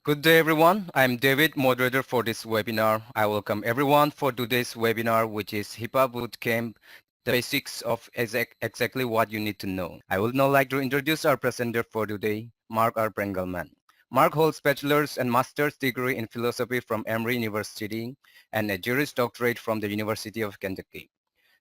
Good day, everyone. I'm David, moderator for this webinar. I welcome everyone for today's webinar, which is HIPAA Bootcamp, the basics of exactly what you need to know. I would now like to introduce our presenter for today, Mark R. Prengelman. Mark holds bachelor's and master's degree in philosophy from Emory University and a Juris Doctorate from the University of Kentucky.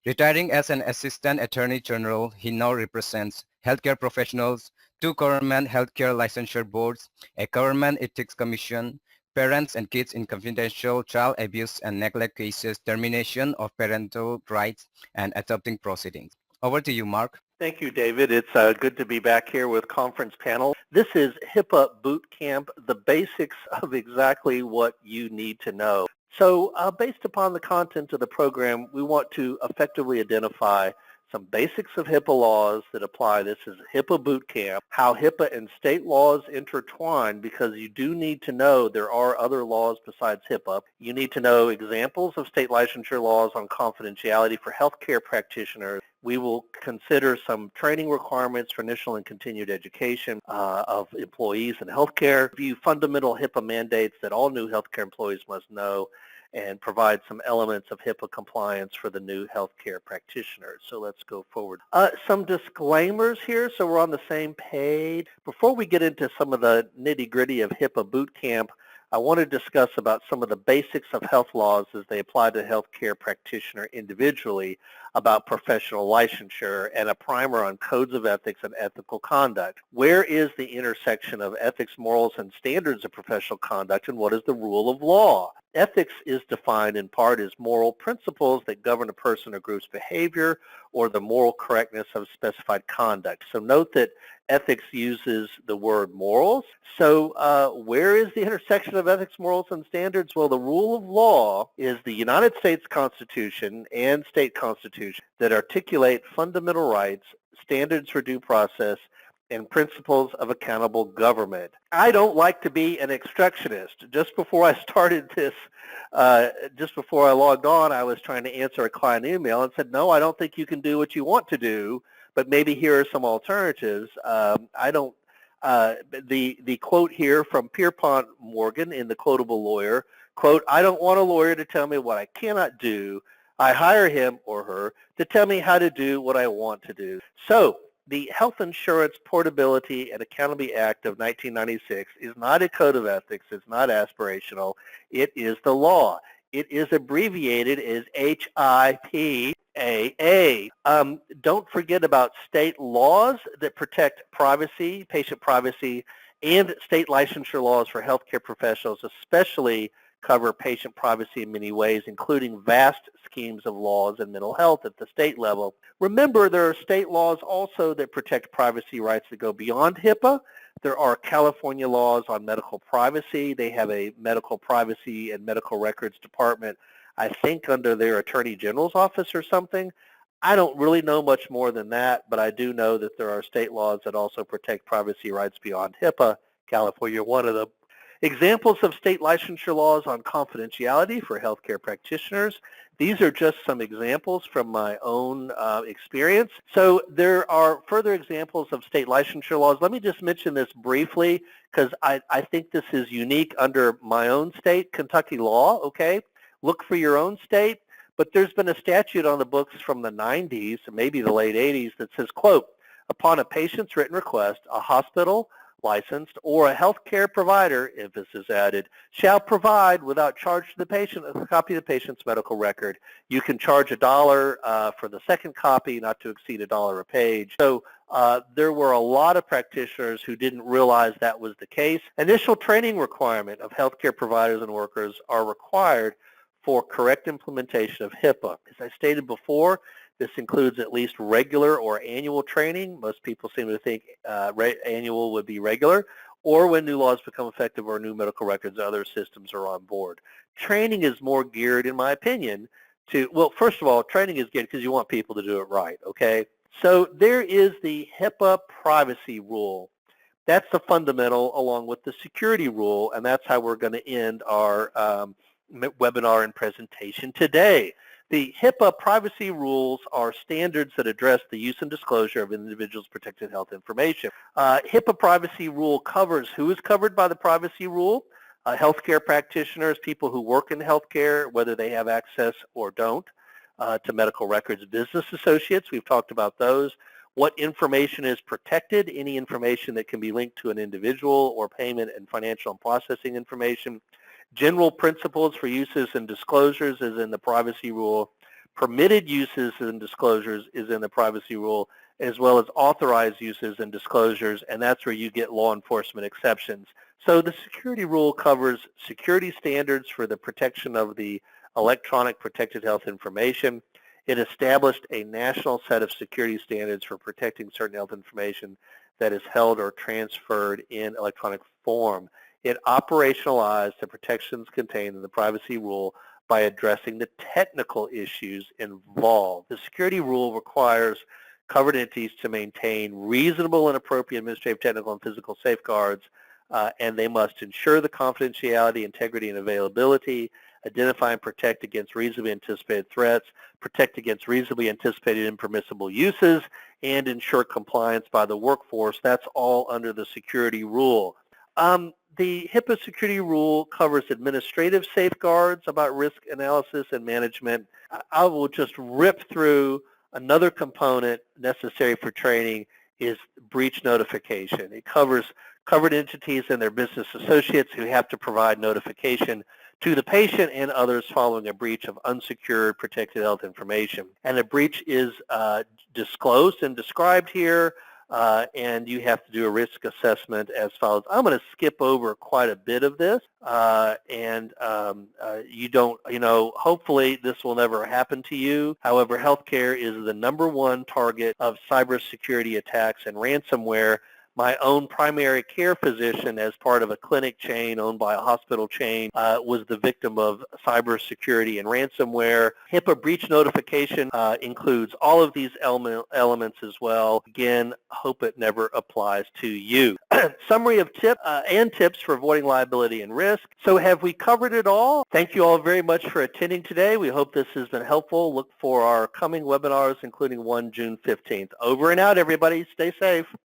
Retiring as an Assistant Attorney General, he now represents healthcare professionals, two government healthcare licensure boards, a government ethics commission, parents and kids in confidential child abuse and neglect cases, termination of parental rights, and adopting proceedings. Over to you, Mark. Thank you, David. It's good to be back here with conference panel. This is HIPAA Boot Camp, the basics of exactly what you need to know. So based upon the content of the program, we want to effectively identify some basics of HIPAA laws that apply. This is HIPAA Boot Camp, how HIPAA and state laws intertwine, because you do need to know there are other laws besides HIPAA. You need to know examples of state licensure laws on confidentiality for healthcare practitioners. We will consider some training requirements for initial and continued education of employees in healthcare, review fundamental HIPAA mandates that all new healthcare employees must know, and provide some elements of HIPAA compliance for the new healthcare practitioners. So let's go forward. Some disclaimers here so we're on the same page. Before we get into some of the nitty-gritty of HIPAA Boot Camp, I want to discuss about some of the basics of health laws as they apply to healthcare practitioner individually about professional licensure and a primer on codes of ethics and ethical conduct. Where is the intersection of ethics, morals, and standards of professional conduct, and what is the rule of law? Ethics is defined in part as moral principles that govern a person or group's behavior or the moral correctness of specified conduct. So note that ethics uses the word morals. So where is the intersection of ethics, morals, and standards? Well, the rule of law is the United States Constitution and state constitution that articulate fundamental rights, standards for due process, and principles of accountable government. I don't like to be an obstructionist. Just before I started this, just before I logged on, I was trying to answer a client email and said, no, I don't think you can do what you want to do, but maybe here are some alternatives. The quote here from Pierpont Morgan in The Quotable Lawyer, quote, I don't want a lawyer to tell me what I cannot do. I hire him or her to tell me how to do what I want to do. So the Health Insurance Portability and Accountability Act of 1996 is not a code of ethics. It's not aspirational. It is the law. It is abbreviated as HIPAA. Don't forget about state laws that protect privacy, patient privacy, and state licensure laws for healthcare professionals, especially cover patient privacy in many ways, including vast schemes of laws in mental health at the state level. Remember, there are state laws also that protect privacy rights that go beyond HIPAA. There are California laws on medical privacy. They have a medical privacy and medical records department, I think under their Attorney General's office or something. I don't really know much more than that, but I do know that there are state laws that also protect privacy rights beyond HIPAA, California one of them. Examples of state licensure laws on confidentiality for healthcare practitioners. These are just some examples from my own experience. So there are further examples of state licensure laws. Let me just mention this briefly because I think this is unique under my own state, Kentucky law, okay? Look for your own state, but there's been a statute on the books from the 90s, maybe the late 80s, that says, quote, upon a patient's written request, a hospital, licensed, or a healthcare provider, emphasis added, shall provide without charge to the patient a copy of the patient's medical record. You can charge $1 for the second copy, not to exceed $1 a page. So there were a lot of practitioners who didn't realize that was the case. Initial training requirement of healthcare providers and workers are required for correct implementation of HIPAA. As I stated before, this includes at least regular or annual training. Most people seem to think annual would be regular, or when new laws become effective or new medical records and other systems are on board. Training is more geared, in my opinion, to, well, first of all, training is geared because you want people to do it right, okay? So there is the HIPAA privacy rule. That's the fundamental along with the security rule, and that's how we're going to end our webinar and presentation today. The HIPAA privacy rules are standards that address the use and disclosure of individuals' protected health information. HIPAA privacy rule covers who is covered by the privacy rule, healthcare practitioners, people who work in healthcare, whether they have access or don't, to medical records, business associates, we've talked about those, what information is protected, any information that can be linked to an individual or payment and financial and processing information, general principles for uses and disclosures is in the privacy rule, permitted uses and disclosures is in the privacy rule, as well as authorized uses and disclosures, and that's where you get law enforcement exceptions. So the security rule covers security standards for the protection of the electronic protected health information. It established a national set of security standards for protecting certain health information that is held or transferred in electronic form. It operationalized the protections contained in the privacy rule by addressing the technical issues involved. The security rule requires covered entities to maintain reasonable and appropriate administrative, technical, and physical safeguards, and they must ensure the confidentiality, integrity, and availability, identify and protect against reasonably anticipated threats, protect against reasonably anticipated impermissible uses, and ensure compliance by the workforce. That's all under the security rule. The HIPAA security rule covers administrative safeguards about risk analysis and management. I will just rip through another component necessary for training is breach notification. It covers covered entities and their business associates who have to provide notification to the patient and others following a breach of unsecured protected health information. And a breach is disclosed and described here, and you have to do a risk assessment as follows. I'm going to skip over quite a bit of this, you don't, hopefully this will never happen to you. However, healthcare is the #1 target of cybersecurity attacks and ransomware. My own primary care physician, as part of a clinic chain owned by a hospital chain, was the victim of cybersecurity and ransomware. HIPAA breach notification includes all of these elements as well. Again, hope it never applies to you. Summary of tips for avoiding liability and risk. So have we covered it all? Thank you all very much for attending today. We hope this has been helpful. Look for our coming webinars, including one June 15th. Over and out, everybody. Stay safe.